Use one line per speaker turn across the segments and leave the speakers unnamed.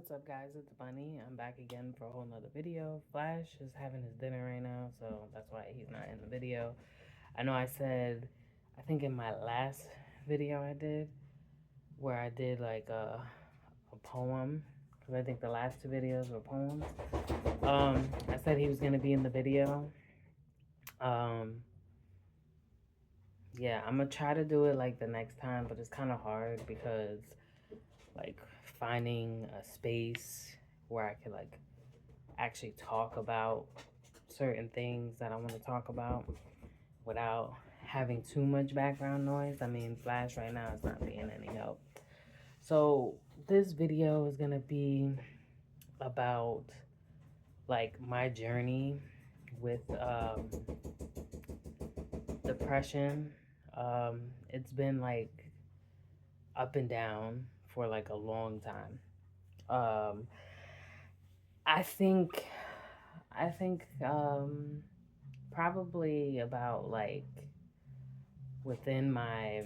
What's up, guys? It's Bunny. I'm back again for a whole nother video. Flash is having his dinner right now, so that's why he's not in the video. I know I said, I think in my last video I did, where I did like a poem, because I think the last two videos were poems. I said he was going to be in the video. Um, yeah, I'm going to try to do it like the next time, but it's kind of hard because like finding a space where I could like actually talk about certain things that I want to talk about without having too much background noise. I mean, Flash right now is not being any help. So, this video is going to be about like my journey with depression. It's been like up and down for like a long time. Um, I think, I think, probably about like within my,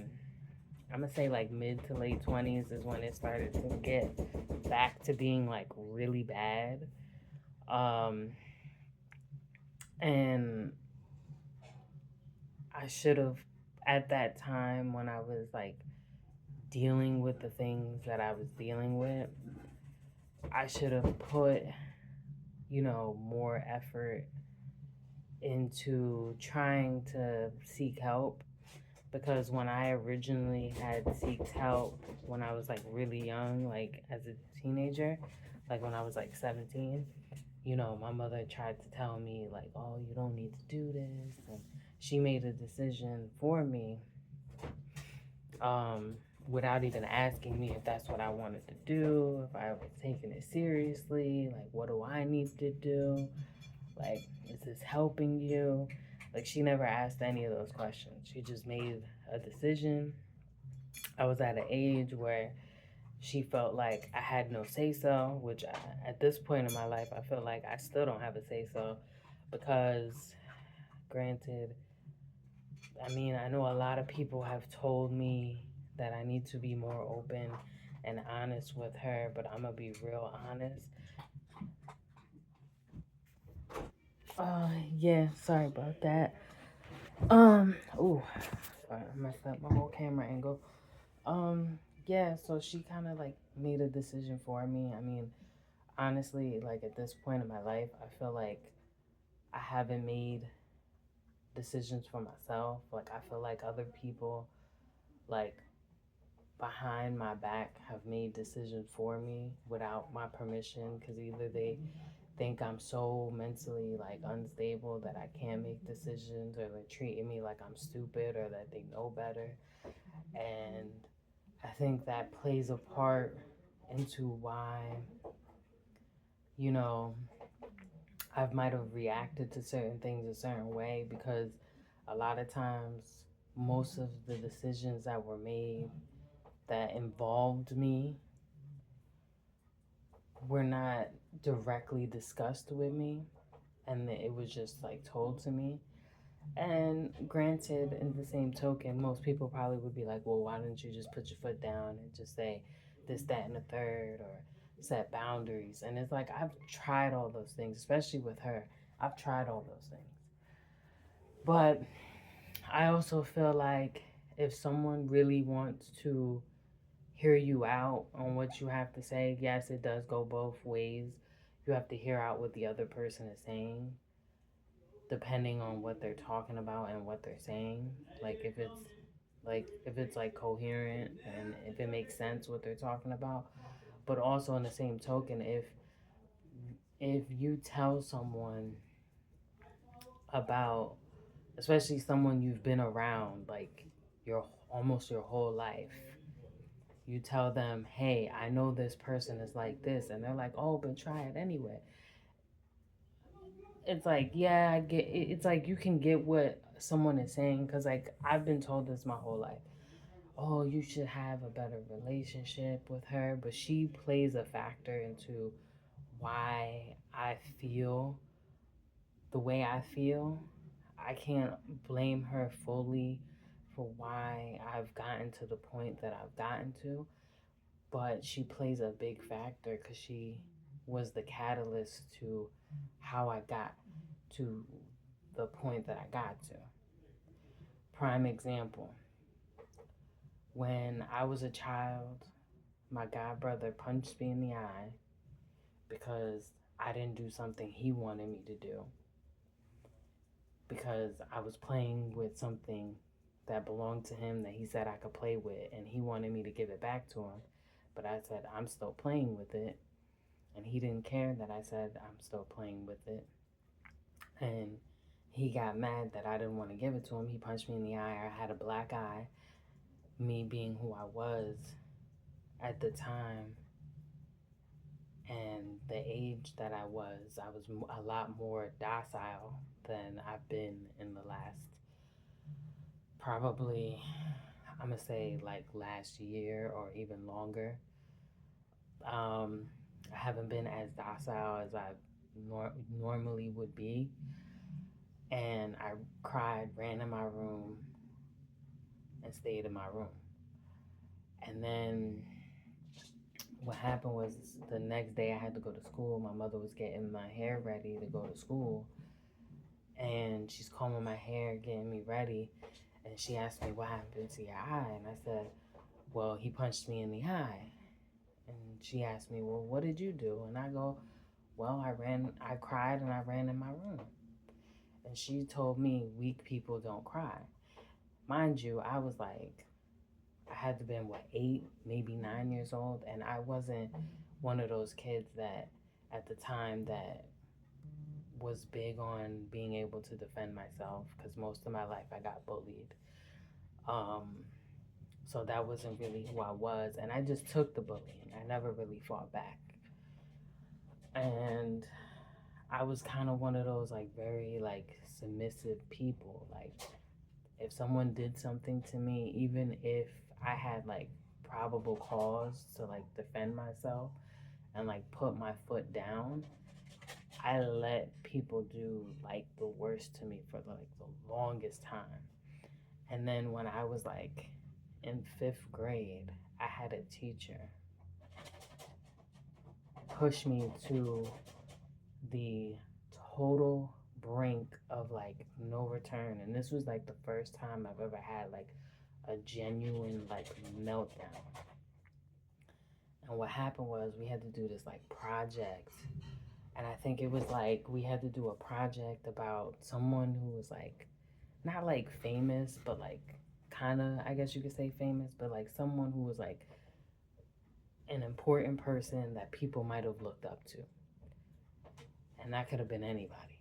I'm gonna say like mid to late 20s is when it started to get back to being like really bad. Um, and I should have, at that time when I was like dealing with the things that I was dealing with, I should have put, more effort into trying to seek help, because when I originally had seeked help when I was like really young, like as a teenager, like when I was like 17, my mother tried to tell me like, "Oh, you don't need to do this," and she made a decision for me, um, without even asking me if that's what I wanted to do, if I was taking it seriously, like what do I need to do, like is this helping you? Like she never asked any of those questions. She just made a decision. I was at an age where she felt like I had no say so, which at this point in my life, I feel like I still don't have a say so because, granted, I mean, I know a lot of people have told me that I need to be more open and honest with her, but I'm gonna be real honest. Yeah, sorry about that. Ooh, sorry, I messed up my whole camera angle. Yeah, so she kind of like made a decision for me. I mean, honestly, like at this point in my life, I feel like I haven't made decisions for myself. Like I feel like other people, like behind my back, have made decisions for me without my permission, because either they think I'm so mentally like unstable that I can't make decisions, or they're treating me like I'm stupid, or that they know better. And I think that plays a part into why, you know, I might have reacted to certain things a certain way, because a lot of times, most of the decisions that were made that involved me were not directly discussed with me, and it was just like told to me. And granted, in the same token, most people probably would be like, well, why didn't you just put your foot down and just say this, that, and the third, or set boundaries? And it's like, I've tried all those things, especially with her. I've tried all those things. But I also feel like if someone really wants to hear you out on what you have to say, yes, it does go both ways. You have to hear out what the other person is saying, depending on what they're talking about and what they're saying. Like if it's like coherent and if it makes sense what they're talking about. But also in the same token, if you tell someone about, especially someone you've been around like your almost your whole life, you tell them, hey, I know this person is like this, and they're like, oh, but try it anyway. It's like, yeah, I get it. It's like you can get what someone is saying, because like I've been told this my whole life. Oh, you should have a better relationship with her, but she plays a factor into why I feel the way I feel. I can't blame her fully for why I've gotten to the point that I've gotten to, but she plays a big factor because she was the catalyst to how I got to the point that I got to. Prime example, when I was a child, my god brother punched me in the eye because I didn't do something he wanted me to do, because I was playing with something that belonged to him that he said I could play with, and he wanted me to give it back to him. But I said, I'm still playing with it. And he didn't care that I said I'm still playing with it. And he got mad that I didn't want to give it to him. He punched me in the eye. I had a black eye. Me being who I was at the time and the age that I was a lot more docile than I've been in the last, probably, I'm going to say like last year or even longer. I haven't been as docile as I normally would be. And I cried, ran in my room, and stayed in my room. And then what happened was the next day I had to go to school. My mother was getting my hair ready to go to school. And she's combing my hair, getting me ready. And she asked me, what happened to your eye? And I said, well, he punched me in the eye. And she asked me, well, what did you do? And I go, well, I cried and I ran in my room. And she told me weak people don't cry. Mind you, I was like, I had to been, 8, maybe 9 years old. And I wasn't one of those kids that at the time that was big on being able to defend myself, because most of my life I got bullied. So that wasn't really who I was. And I just took the bullying. I never really fought back. And I was kind of one of those like very like submissive people. Like if someone did something to me, even if I had like probable cause to like defend myself and like put my foot down, I let people do like the worst to me for like the longest time. And then when I was like in 5th grade, I had a teacher push me to the total brink of like no return. And this was like the first time I've ever had like a genuine like meltdown. And what happened was we had to do this like project. And I think it was like we had to do a project about someone who was like not like famous, but like kind of, I guess you could say famous, but like someone who was like an important person that people might have looked up to. And that could have been anybody.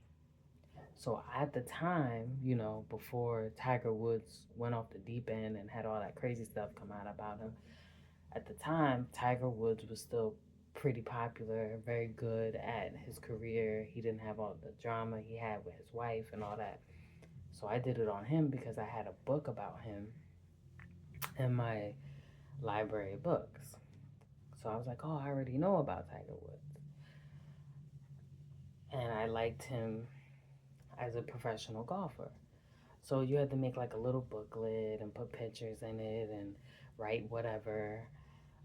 So at the time, you know, before Tiger Woods went off the deep end and had all that crazy stuff come out about him, at the time, Tiger Woods was still pretty popular, very good at his career. He didn't have all the drama he had with his wife and all that. So I did it on him because I had a book about him in my library of books. So I was like, oh, I already know about Tiger Woods. And I liked him as a professional golfer. So you had to make like a little booklet and put pictures in it and write whatever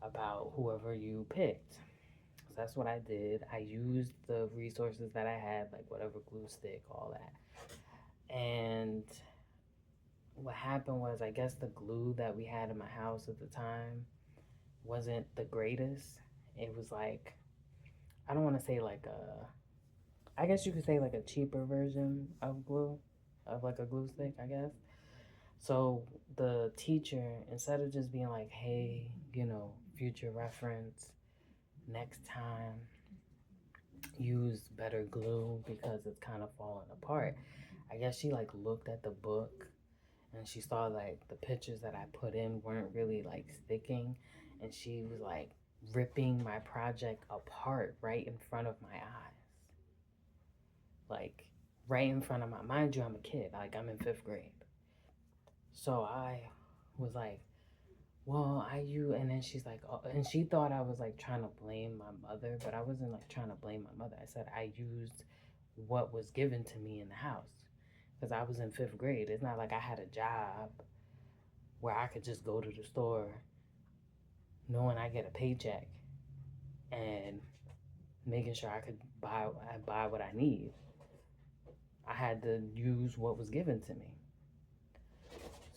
about whoever you picked. So that's what I did. I used the resources that I had, like whatever glue stick, all that. And what happened was, I guess the glue that we had in my house at the time wasn't the greatest. It was like, I don't want to say like I guess you could say like a cheaper version of glue, of like a glue stick, I guess. So the teacher, instead of just being like, hey, you know, future reference, next time use better glue because it's kind of falling apart, I guess she like looked at the book and she saw like the pictures that I put in weren't really like sticking, and she was like ripping my project apart right in front of my eyes. Like right in front of my, mind you, I'm a kid, like I'm in 5th grade. So I was like, well, and then she's like, oh, and she thought I was like trying to blame my mother, but I wasn't like trying to blame my mother. I said I used what was given to me in the house because I was in 5th grade. It's not like I had a job where I could just go to the store, knowing I get a paycheck and making sure I buy what I need. I had to use what was given to me.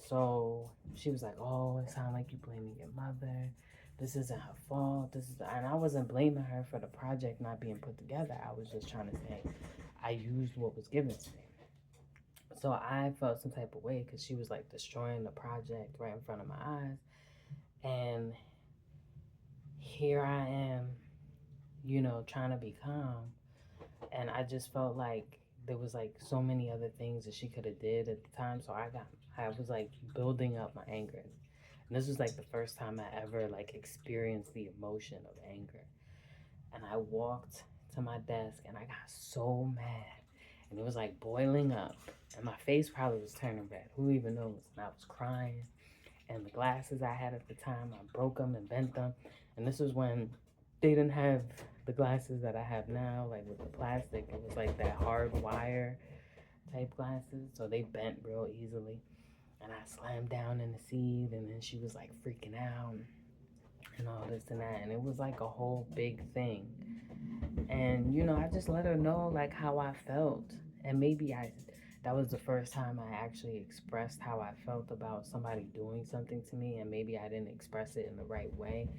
So she was like, "Oh, it sounds like you blaming your mother. This isn't her fault. And I wasn't blaming her for the project not being put together. I was just trying to say I used what was given to me. So I felt some type of way because she was like destroying the project right in front of my eyes. And here I am, trying to be calm. And I just felt like there was like so many other things that she could have did at the time. So I was like building up my anger. And this was like the first time I ever like experienced the emotion of anger. And I walked to my desk and I got so mad. And it was like boiling up. And my face probably was turning red. Who even knows? And I was crying. And the glasses I had at the time, I broke them and bent them. And this was when they didn't have the glasses that I have now, like with the plastic. It was like that hard wire type glasses. So they bent real easily. And I slammed down in the seat. And then she was like freaking out and all this and that. And it was like a whole big thing. And I just let her know like how I felt. And maybe that was the first time I actually expressed how I felt about somebody doing something to me, and maybe I didn't express it in the right way,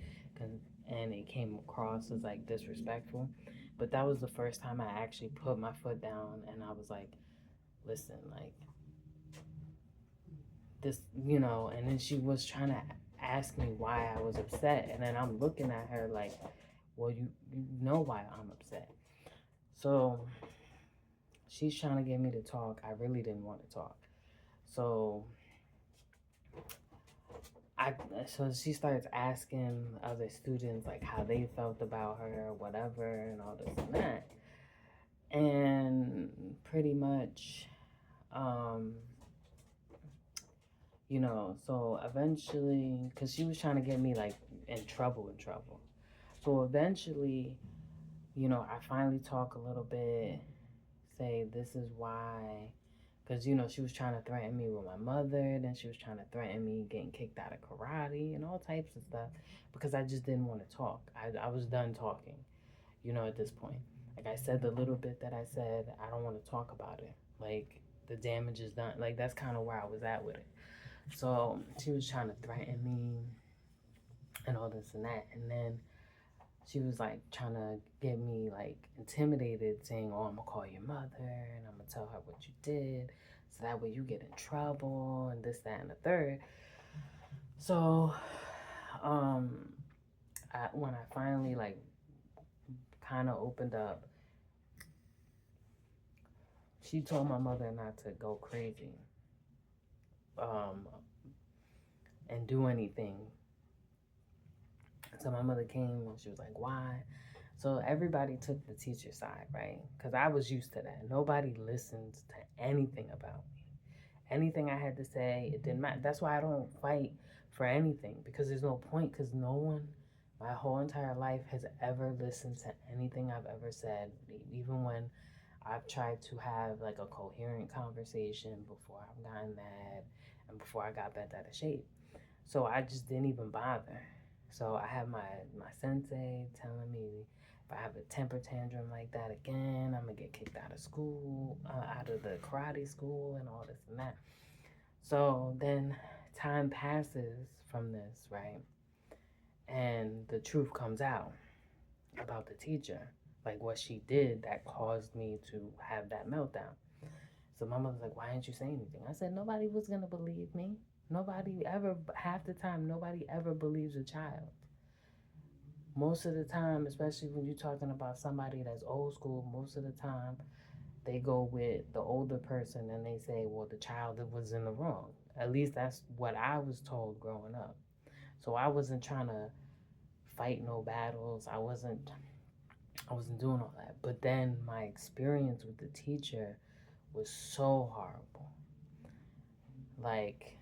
and it came across as like disrespectful. But that was the first time I actually put my foot down and I was like, listen, like this, and then she was trying to ask me why I was upset, and then I'm looking at her like, well, you know why I'm upset. So she's trying to get me to talk. I really didn't want to talk. So so she starts asking other students like how they felt about her or whatever and all this and that. And pretty much, um, so eventually, because she was trying to get me like in trouble. So eventually, I finally talk a little bit, say this is why, because she was trying to threaten me with my mother, then she was trying to threaten me getting kicked out of karate and all types of stuff, because I just didn't want to talk. I was done talking, at this point. Like I said the little bit that I said, I don't want to talk about it. Like the damage is done. Like that's kind of where I was at with it. So she was trying to threaten me and all this and that, and then she was like trying to get me like intimidated, saying, "Oh, I'm gonna call your mother and I'm gonna tell her what you did, so that way you get in trouble and this, that, and the third." So, when I finally like kind of opened up, she told my mother not to go crazy, um, and do anything. So my mother came and she was like, "Why?" So everybody took the teacher's side, right? Because I was used to that. Nobody listened to anything about me. Anything I had to say, it didn't matter. That's why I don't fight for anything, because there's no point, because no one, my whole entire life, has ever listened to anything I've ever said, even when I've tried to have like a coherent conversation before I've gotten mad and before I got bent out of shape. So I just didn't even bother. So I have my sensei telling me if I have a temper tantrum like that again, I'm gonna get kicked out of school, out of the karate school, and all this and that. So then time passes from this, right? And the truth comes out about the teacher, like what she did that caused me to have that meltdown. So my mother's like, "Why didn't you say anything?" I said, "Nobody was gonna believe me. Nobody ever, half the time, nobody ever believes a child. Most of the time, especially when you're talking about somebody that's old school, most of the time they go with the older person and they say, well, the child was in the wrong. At least that's what I was told growing up. So I wasn't trying to fight no battles. I wasn't doing all that. But then my experience with the teacher was so horrible. Like,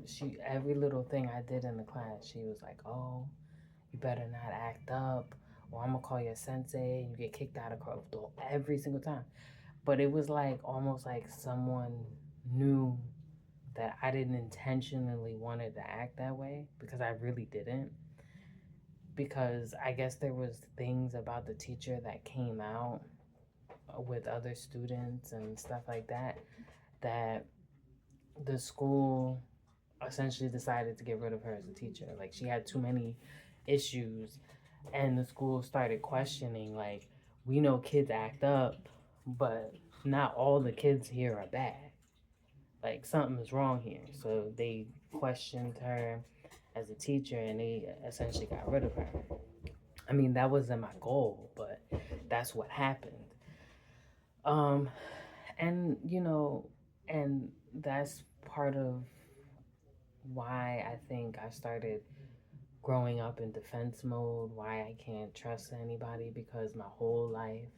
she, every little thing I did in the class, she was like, "Oh, you better not act up, or I'm gonna call your sensei and you get kicked out of class," every single time. But it was like almost like someone knew that I didn't intentionally wanted to act that way, because I really didn't. Because I guess there was things about the teacher that came out with other students and stuff like that, that the school essentially decided to get rid of her as a teacher. Like, she had too many issues, and the school started questioning, like, we know kids act up, but not all the kids here are bad. Like, something is wrong here. So they questioned her as a teacher, and they essentially got rid of her. I mean, that wasn't my goal, but that's what happened. Um, and and that's part of why I think I started growing up in defense mode, why I can't trust anybody, because my whole life,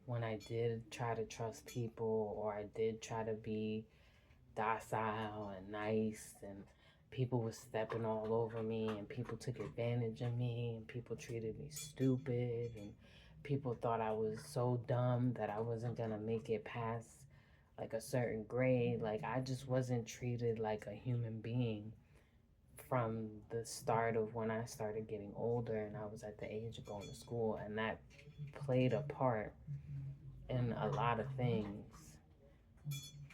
when I did try to trust people, or I did try to be docile and nice, and people were stepping all over me, and people took advantage of me, and people treated me stupid, and people thought I was so dumb that I wasn't gonna make it past like a certain grade. Like, I just wasn't treated like a human being from the start of when I started getting older and I was at the age of going to school, and that played a part in a lot of things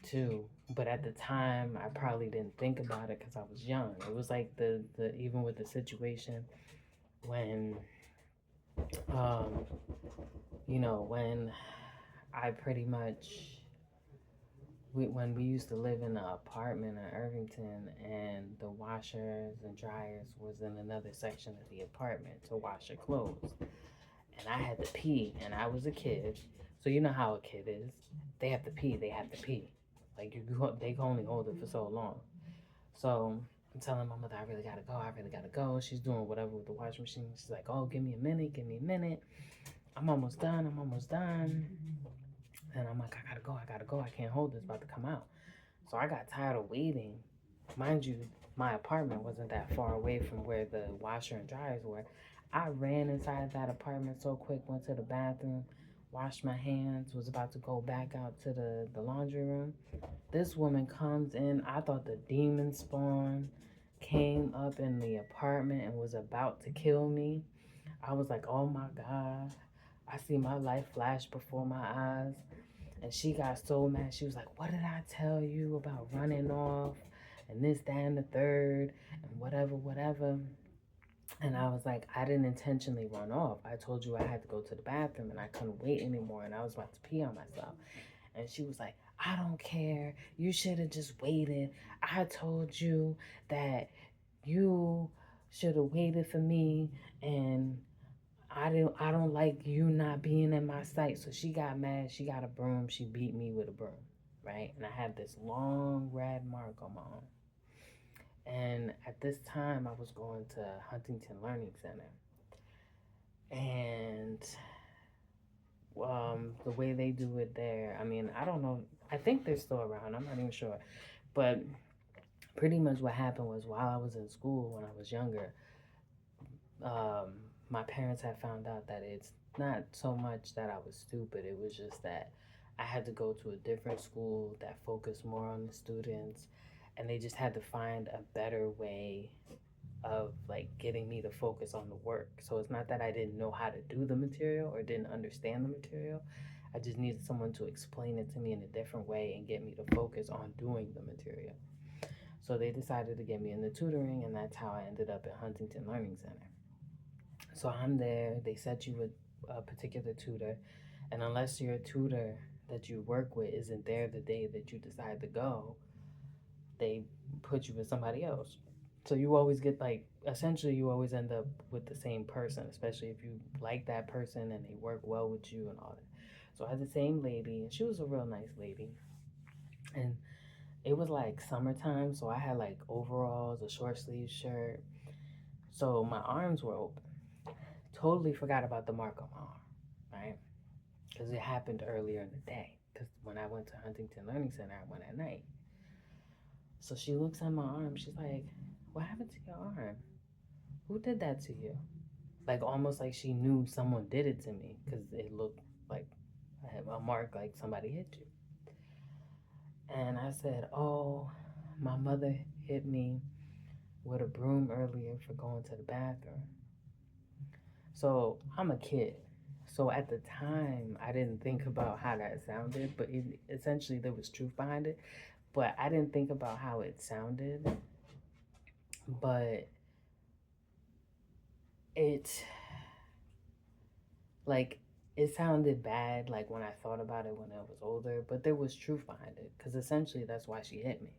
too. But at the time, I probably didn't think about it because I was young. It was like the even with the situation when um when I pretty much when we used to live in an apartment in Irvington, and the washers and dryers was in another section of the apartment to wash your clothes, and I had to pee, and I was a kid, so you know how a kid is. They have to pee. They have to pee. Like, they can only hold it for so long. So I'm telling my mother, I really gotta go. I really gotta go. She's doing whatever with the washing machine. She's like, oh, give me a minute. Give me a minute. I'm almost done. I'm almost done. And I'm like, I gotta go. I gotta go. I can't hold this. It's about to come out. So I got tired of waiting. Mind you, my apartment wasn't that far away from where the washer and dryers were. I ran inside that apartment so quick, went to the bathroom, washed my hands, was about to go back out to the laundry room. This woman comes in. I thought the demon spawn came up in the apartment and was about to kill me. I was like, oh my God. I see my life flash before my eyes. And she got so mad. She was like, what did I tell you about running off? And this, that, and the third, and whatever, whatever. And I was like, I didn't intentionally run off. I told you I had to go to the bathroom and I couldn't wait anymore, and I was about to pee on myself. And she was like, I don't care. You should have just waited. I told you that you should have waited for me, and I don't like you not being in my sight. So she got mad. She got a broom. She beat me with a broom, right? And I had this long red mark on my arm. And at this time, I was going to Huntington Learning Center. And the way they do it there, I mean, I don't know. I think they're still around. I'm not even sure. But pretty much what happened was, while I was in school when I was younger, um, my parents had found out that it's not so much that I was stupid. It was just that I had to go to a different school that focused more on the students, and they just had to find a better way of like getting me to focus on the work. So it's not that I didn't know how to do the material or didn't understand the material. I just needed someone to explain it to me in a different way and get me to focus on doing the material. So they decided to get me into tutoring, and that's how I ended up at Huntington Learning Center. So I'm there. They set you with a particular tutor, and unless your tutor that you work with isn't there the day that you decide to go, they put you with somebody else. So you always get, like, essentially you always end up with the same person, especially if you like that person and they work well with you and all that. So I had the same lady, and she was a real nice lady. And it was like summertime, so I had like overalls, a short sleeve shirt. So my arms were open. Totally forgot about the mark on my arm, right? Because it happened earlier in the day. Because when I went to Huntington Learning Center, I went at night. So she looks at my arm. She's like, what happened to your arm? Who did that to you? Like, almost like she knew someone did it to me, because it looked like I had a mark, like somebody hit you. And I said, oh, my mother hit me with a broom earlier for going to the bathroom. So I'm a kid. So at the time, I didn't think about how that sounded, but essentially there was truth behind it. But I didn't think about how it sounded. But it, like, it sounded bad, like when I thought about it when I was older, but there was truth behind it because essentially that's why she hit me.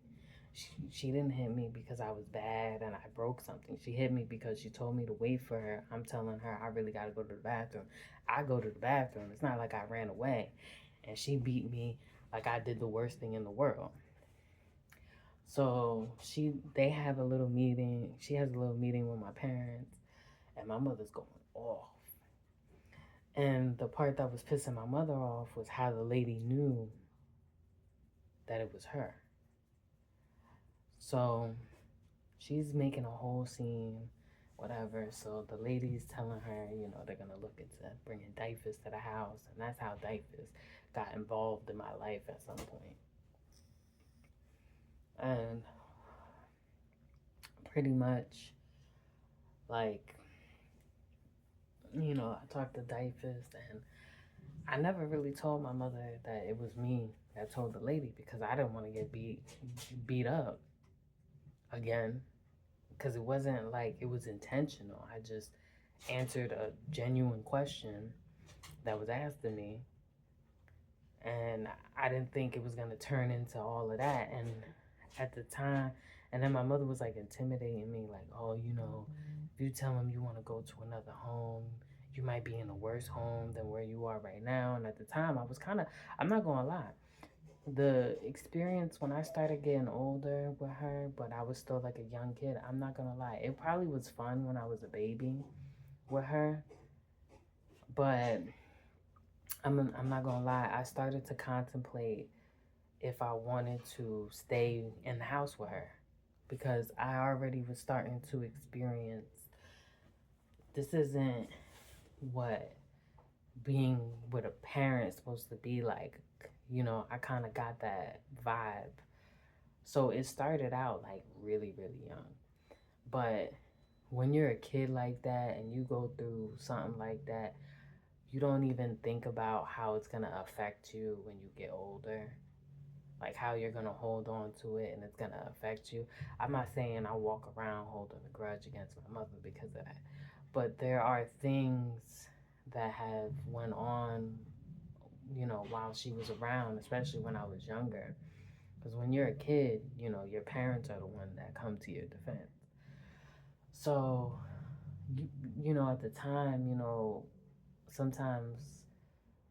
She didn't hit me because I was bad and I broke something. She hit me because she told me to wait for her. I'm telling her I really got to go to the bathroom. I go to the bathroom. It's not like I ran away. And she beat me like I did the worst thing in the world. So they have a little meeting. She has a little meeting with my parents, and my mother's going off. And the part that was pissing my mother off was how the lady knew that it was her. So she's making a whole scene, whatever. So the lady's telling her, they're gonna look into bringing DYFS to the house, and that's how DYFS got involved in my life at some point. And pretty much, like, I talked to DYFS, and I never really told my mother that it was me that told the lady because I didn't want to get beat up again, because it wasn't like it was intentional. I just answered a genuine question that was asked of me, and I didn't think it was going to turn into all of that. And at the time, and then my mother was like intimidating me, like, oh, if you tell him you want to go to another home, you might be in a worse home than where you are right now. And at the time, I was I'm not going to lie, the experience when I started getting older with her, but I was still like a young kid, I'm not going to lie, it probably was fun when I was a baby with her, but I'm not gonna lie, I started to contemplate if I wanted to stay in the house with her because I already was starting to experience this isn't what being with a parent's supposed to be like. I kind of got that vibe. So it started out like really, really young. But when you're a kid like that and you go through something like that, you don't even think about how it's going to affect you when you get older, like how you're going to hold on to it and it's going to affect you. I'm not saying I walk around holding a grudge against my mother because of that, but there are things that have went on, while she was around, especially when I was younger, because when you're a kid, your parents are the one that come to your defense. So at the time, sometimes,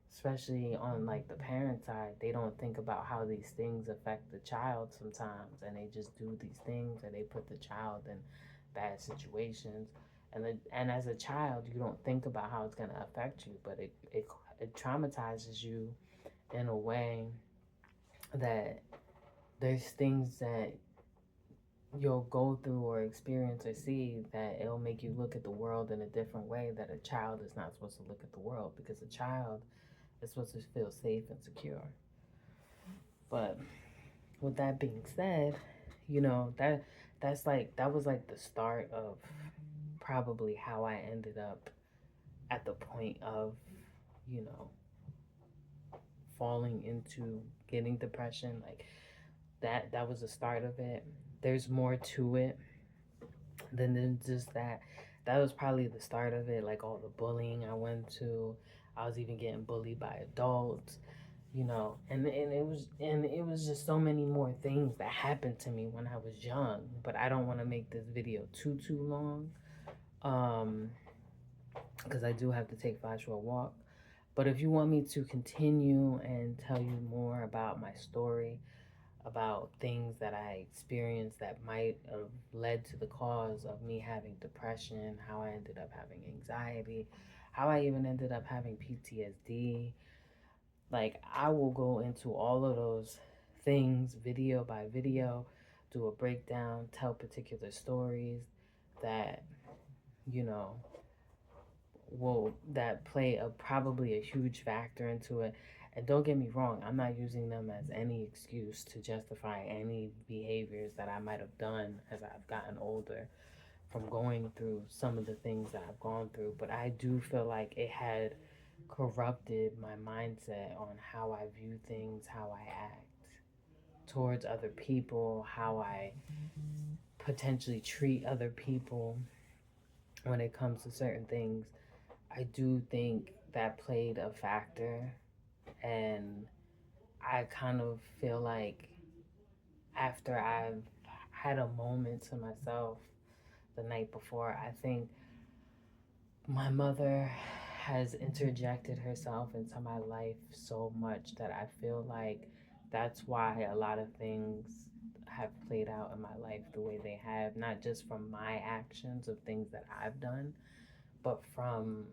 especially on like the parent side, they don't think about how these things affect the child sometimes, and they just do these things and they put the child in bad situations. And as a child, you don't think about how it's going to affect you, but it traumatizes you in a way that there's things that you'll go through or experience or see that it'll make you look at the world in a different way that a child is not supposed to look at the world, because a child is supposed to feel safe and secure. But with that being said, that was like the start of probably how I ended up at the point of, you know, falling into getting depression. Like that was the start of it. There's more to it than just that. That was probably the start of it, like all the bullying I went to. I was even getting bullied by adults, and it was just so many more things that happened to me when I was young. But I don't want to make this video too long, because I do have to take Flash for a walk. But if you want me to continue and tell you more about my story, about things that I experienced that might have led to the cause of me having depression, how I ended up having anxiety, how I even ended up having PTSD. Like, I will go into all of those things video by video, do a breakdown, tell particular stories that, you know, that play probably a huge factor into it. And don't get me wrong, I'm not using them as any excuse to justify any behaviors that I might have done as I've gotten older from going through some of the things that I've gone through. But I do feel like it had corrupted my mindset on how I view things, how I act towards other people, how I potentially treat other people when it comes to certain things. I do think that played a factor, and I kind of feel like after I've had a moment to myself the night before, I think my mother has interjected herself into my life so much that I feel like that's why a lot of things have played out in my life the way they have, not just from my actions of things that I've done, but from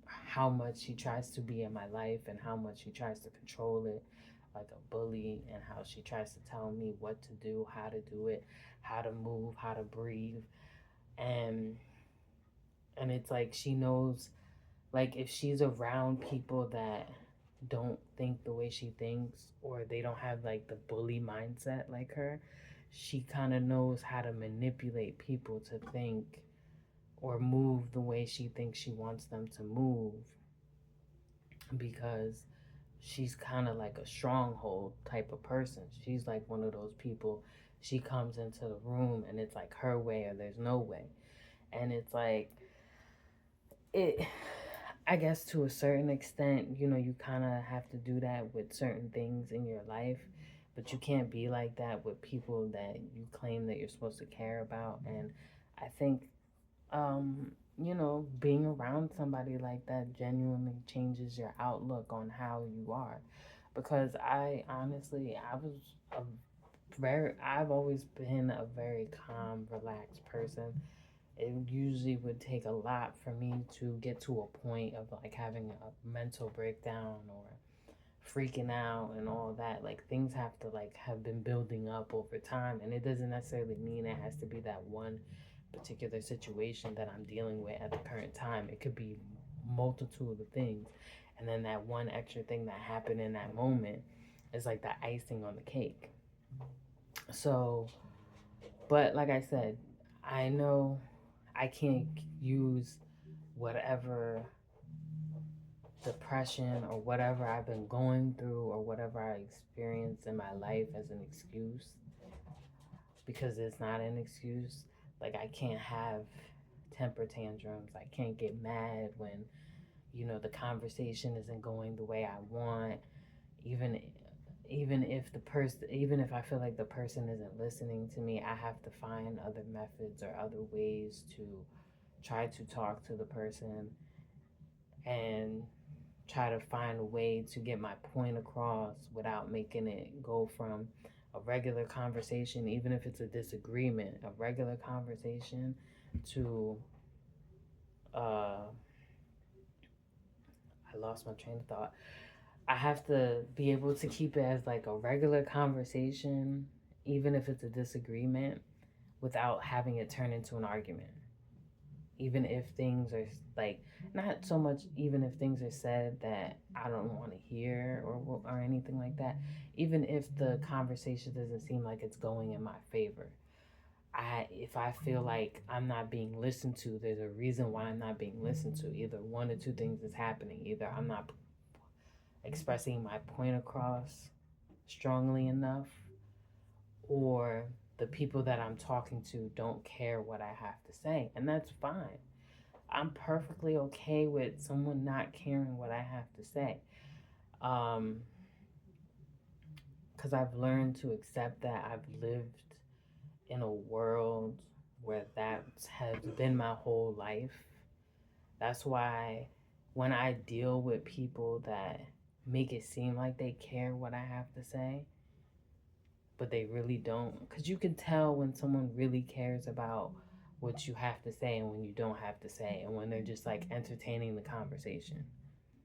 how much she tries to be in my life and how much she tries to control it like a bully, and how she tries to tell me what to do, how to do it, how to move, how to breathe. And it's like she knows, like, if she's around people that don't think the way she thinks, or they don't have like the bully mindset like her, she kind of knows how to manipulate people to think or move the way she thinks she wants them to move, because she's kind of like a stronghold type of person. She's like one of those people, she comes into the room and it's like her way or there's no way. And it's like, it, I guess to a certain extent, you kind of have to do that with certain things in your life, but you can't be like that with people that you claim that you're supposed to care about. And I think, being around somebody like that genuinely changes your outlook on how you are. Because I honestly, I've always been a very calm, relaxed person. It usually would take a lot for me to get to a point of like having a mental breakdown or freaking out and all that. Like, things have to like have been building up over time, and it doesn't necessarily mean it has to be that one particular situation that I'm dealing with at the current time. It could be multitude of things, and then that one extra thing that happened in that moment is like the icing on the cake. So, but like I said, I know I can't use whatever depression or whatever I've been going through or whatever I experienced in my life as an excuse, because it's not an excuse. Like, I can't have temper tantrums. I can't get mad when, the conversation isn't going the way I want. Even even if I feel like the person isn't listening to me, I have to find other methods or other ways to try to talk to the person and try to find a way to get my point across without making it go from a regular conversation, even if it's a disagreement, a regular conversation, to uh, I lost my train of thought. I have to be able to keep it as like a regular conversation, even if it's a disagreement, without having it turn into an argument. Even if things are like, not so much even if things are said that I don't want to hear or anything like that. Even if the conversation doesn't seem like it's going in my favor, if I feel like I'm not being listened to, there's a reason why I'm not being listened to. Either one or two things is happening. Either I'm not expressing my point across strongly enough, or the people that I'm talking to don't care what I have to say, and that's fine. I'm perfectly okay with someone not caring what I have to say. Um, because I've learned to accept that. I've lived in a world where that has been my whole life. That's why when I deal with people that make it seem like they care what I have to say, but they really don't, because you can tell when someone really cares about what you have to say and when you don't have to say, and when they're just like entertaining the conversation.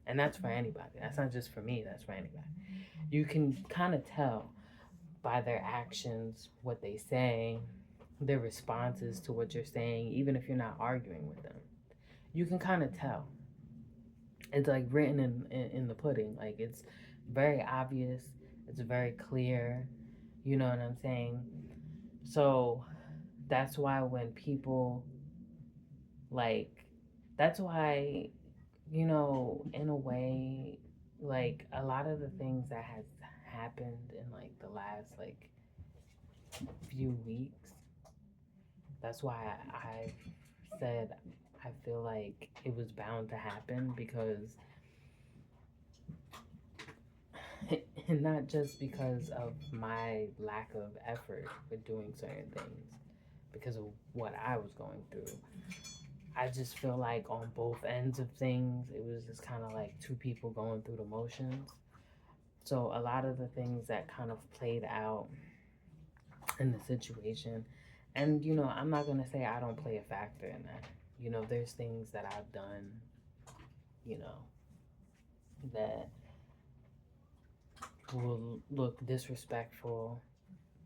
And that's for anybody. That's not just for me, that's for anybody. You can kind of tell by their actions, what they say, their responses to what you're saying, even if you're not arguing with them. You can kind of tell. It's like written in the pudding. Like, it's very obvious, it's very clear, you know what I'm saying? So that's why when people like, that's why, in a way, like a lot of the things that has happened in like the last like few weeks, that's why I said I feel like it was bound to happen because and not just because of my lack of effort with doing certain things, because of what I was going through. I just feel like on both ends of things, it was just kind of like two people going through the motions. So a lot of the things that kind of played out in the situation, and I'm not gonna say I don't play a factor in that. There's things that I've done, you know, that will look disrespectful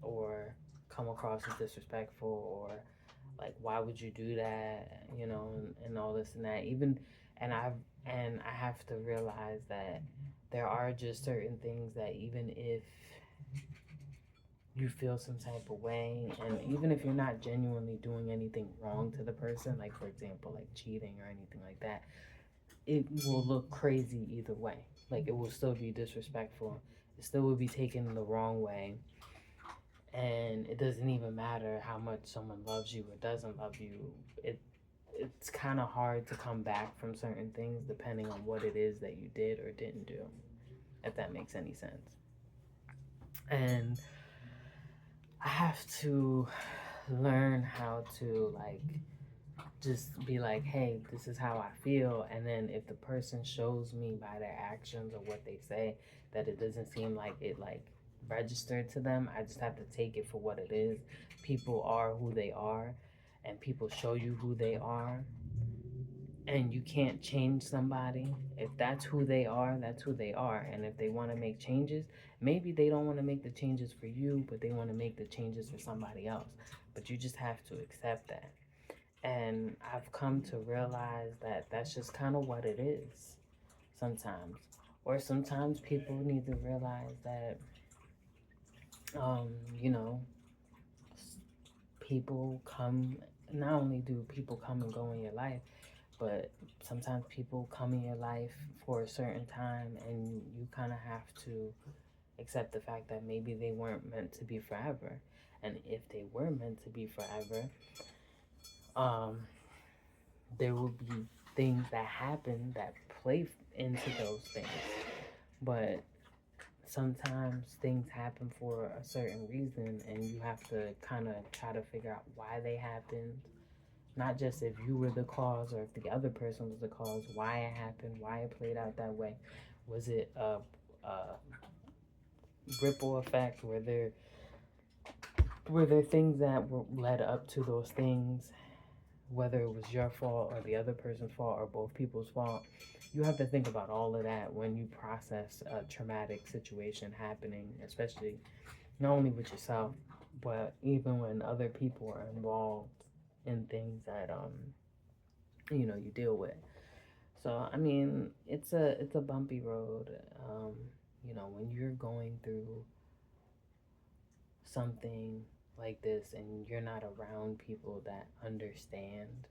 or come across as disrespectful, or like why would you do that, and all this and that. And I have to realize that there are just certain things that even if you feel some type of way, and even if you're not genuinely doing anything wrong to the person, like for example like cheating or anything like that, it will look crazy either way. Like it will still be disrespectful, it still will be taken the wrong way, and it doesn't even matter how much someone loves you or doesn't love you. It's kind of hard to come back from certain things depending on what it is that you did or didn't do, if that makes any sense. And I have to learn how to like just be like, hey, this is how I feel. And then if the person shows me by their actions or what they say that it doesn't seem like it like registered to them, I just have to take it for what it is. People are who they are, and people show you who they are, and you can't change somebody. If that's who they are, that's who they are. And if they want to make changes, maybe they don't want to make the changes for you, but they want to make the changes for somebody else. But you just have to accept that. And I've come to realize that that's just kind of what it is sometimes. Or sometimes people need to realize that, um, you know, people come, not only do people come and go in your life, but sometimes people come in your life for a certain time, and you kind of have to accept the fact that maybe they weren't meant to be forever. And if they were meant to be forever, um, there will be things that happen that play into those things. But sometimes things happen for a certain reason, and you have to kind of try to figure out why they happened. Not just if you were the cause or if the other person was the cause, why it happened, why it played out that way. Was it a ripple effect? Were there things that were led up to those things, whether it was your fault or the other person's fault or both people's fault? You have to think about all of that when you process a traumatic situation happening, especially not only with yourself, but even when other people are involved in things that you deal with. So I mean, it's a bumpy road. When you're going through something like this and you're not around people that understand,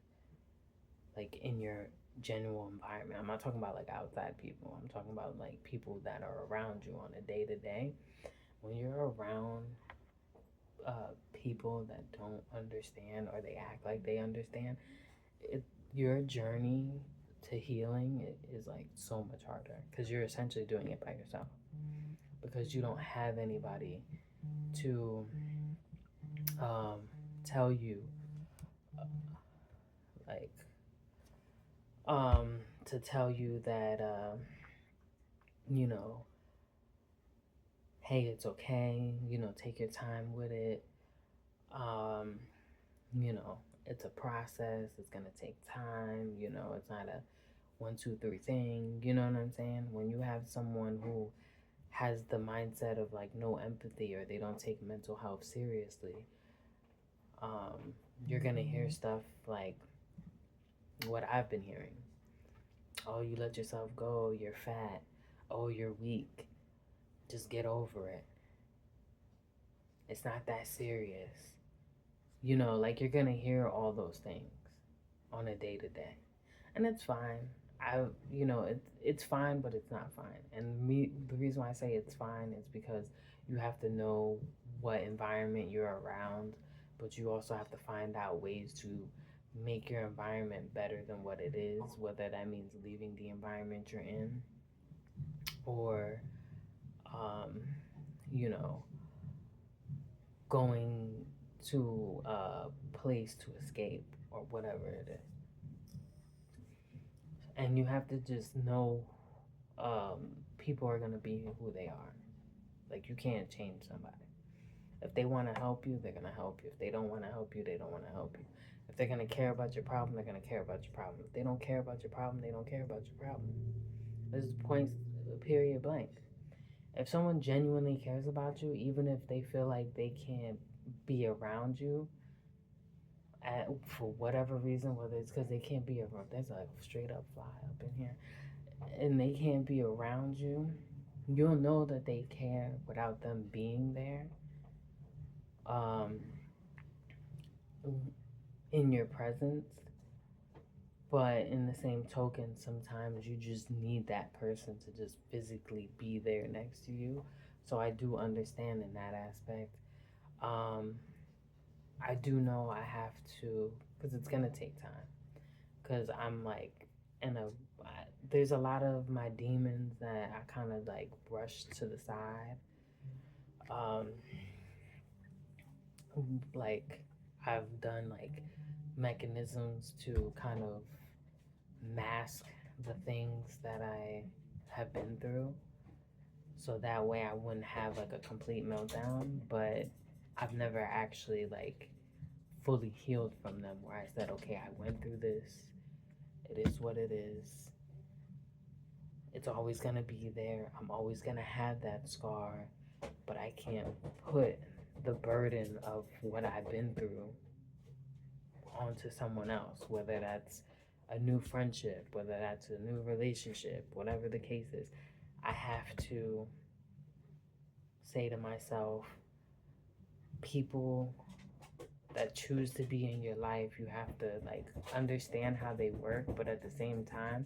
like in your general environment. I'm not talking about like outside people. I'm talking about like people that are around you on a day to day. When you're around people that don't understand or they act like they understand, it your journey to healing is like so much harder because you're essentially doing it by yourself, because you don't have anybody to um, tell you like to tell you that you know hey, it's okay, take your time with it. um, it's a process, it's gonna take time, it's not a 1, 2, 3 thing, you know what I'm saying? When you have someone who has the mindset of like no empathy, or they don't take mental health seriously, um, you're gonna hear stuff like what I've been hearing. Oh, you let yourself go, you're fat. Oh, you're weak. Just get over it. It's not that serious. You know, like you're gonna hear all those things on a day to day, and it's fine. It's fine, but it's not fine. And the reason why I say it's fine is because you have to know what environment you're around, but you also have to find out ways to make your environment better than what it is, whether that means leaving the environment you're in or, um, you know, going to a place to escape or whatever it is. And you have to just know people are going to be who they are. Like, you can't change somebody. If they want to help you, they're going to help you. If they don't want to help you, they don't want to help you. If they're going to care about your problem, they're going to care about your problem. If they don't care about your problem, they don't care about your problem. This is point, period, blank. If someone genuinely cares about you, even if they feel like they can't be around you for whatever reason, whether it's because they can't be around, there's a straight up fly up in here, and they can't be around you, you'll know that they care without them being there. In your presence, but in the same token, sometimes you just need that person to just physically be there next to you. So I do understand in that aspect. I do know I have to, because it's gonna take time. Because I'm like there's a lot of my demons that I kind of like brush to the side. Um, like I've done like mechanisms to kind of mask the things that I have been through, so that way I wouldn't have like a complete meltdown. But I've never actually like fully healed from them, where I said, okay, I went through this, it is what it is, it's always gonna be there, I'm always gonna have that scar, but I can't put the burden of what I've been through onto someone else, whether that's a new friendship, whether that's a new relationship, whatever the case is. I have to say to myself, people that choose to be in your life, you have to like understand how they work, but at the same time,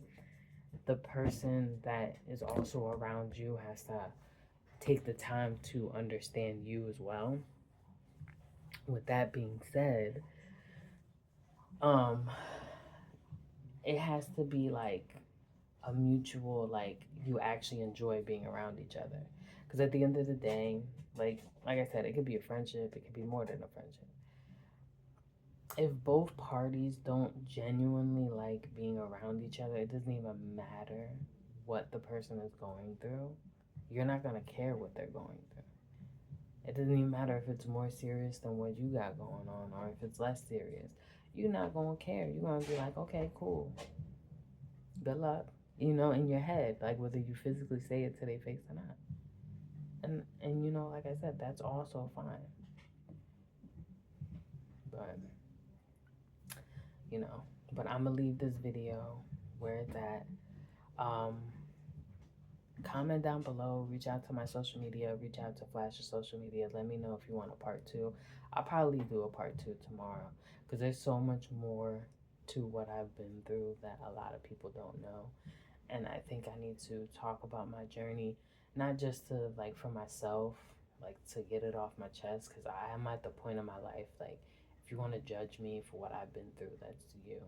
the person that is also around you has to take the time to understand you as well. With that being said, it has to be like a mutual, like you actually enjoy being around each other, because at the end of the day, like I said, it could be a friendship, it could be more than a friendship. If both parties don't genuinely like being around each other, it doesn't even matter what the person is going through. You're not going to care what they're going through. It doesn't even matter if it's more serious than what you got going on or if it's less serious. You're not going to care. You're going to be like, okay, cool. Good luck. You know, in your head, like whether you physically say it to their face or not. And you know, like I said, that's also fine. But but I'm gonna leave this video where it's at. Comment down below, reach out to my social media, reach out to Flash's social media, let me know if you want a part 2. I'll probably do a part 2 tomorrow, because there's so much more to what I've been through that a lot of people don't know. And I think I need to talk about my journey, not just to like for myself, like to get it off my chest, because I am at the point in my life, like if you want to judge me for what I've been through, that's you.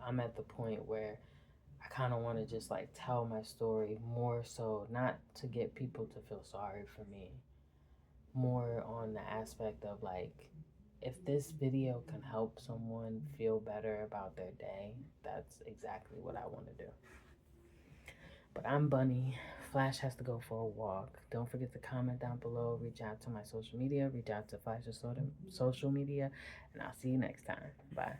I'm at the point where I kind of want to just like tell my story more so, not to get people to feel sorry for me, more on the aspect of like, if this video can help someone feel better about their day, that's exactly what I want to do. But I'm Bunny. Flash has to go for a walk. Don't forget to comment down below, reach out to my social media, reach out to Flash's social media, and I'll see you next time. Bye.